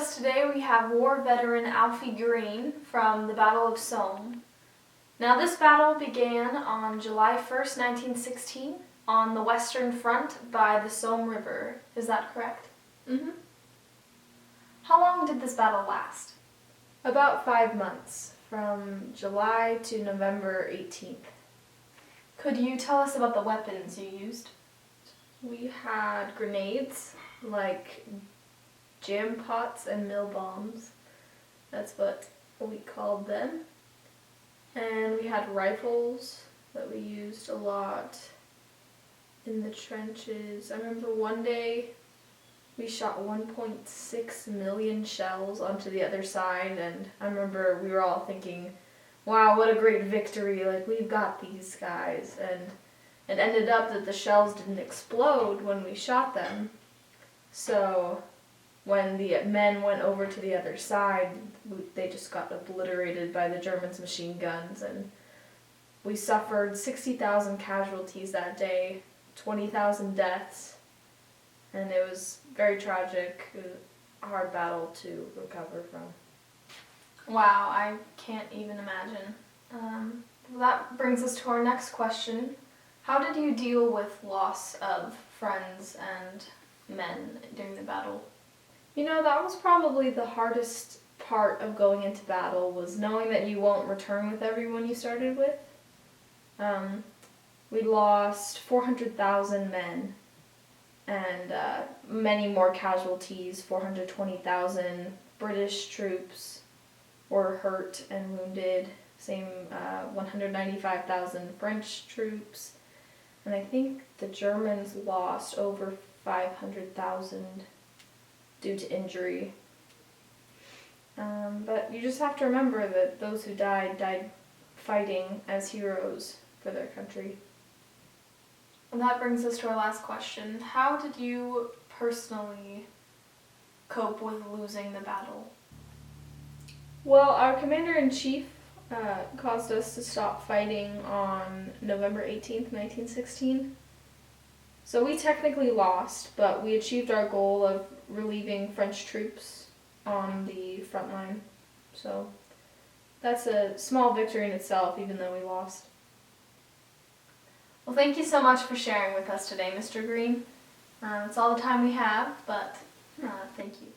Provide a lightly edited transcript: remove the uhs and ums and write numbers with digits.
us today we have war veteran Alfie Green from the Battle of Somme. Now this battle began on July 1st, 1916 on the Western Front by the Somme River. Is that correct? Mm-hmm. How long did this battle last? About 5 months, from July to November 18th. Could you tell us about the weapons you used? We had grenades, like jam pots and mill bombs. That's what we called them. And we had rifles that we used a lot in the trenches. I remember one day we shot 1.6 million shells onto the other side, and I remember we were all thinking, wow, what a great victory, like we've got these guys. And it ended up that the shells didn't explode when we shot them. So when the men went over to the other side, they just got obliterated by the Germans' machine guns, and we suffered 60,000 casualties that day, 20,000 deaths, and it was very tragic, a hard battle to recover from. Wow, I can't even imagine. That brings us to our next question. How did you deal with loss of friends and men during the battle? You know, that was probably the hardest part of going into battle, was knowing that you won't return with everyone you started with. We lost 400,000 men and many more casualties. 420,000 British troops were hurt and wounded. Same 195,000 French troops. And I think the Germans lost over 500,000 due to injury. But you just have to remember that those who died fighting as heroes for their country. And that brings us to our last question. How did you personally cope with losing the battle? Well, our commander-in-chief caused us to stop fighting on November 18th, 1916. So we technically lost, but we achieved our goal of relieving French troops on the front line. So that's a small victory in itself, even though we lost. Well, thank you so much for sharing with us today, Mr. Green. It's all the time we have, but thank you.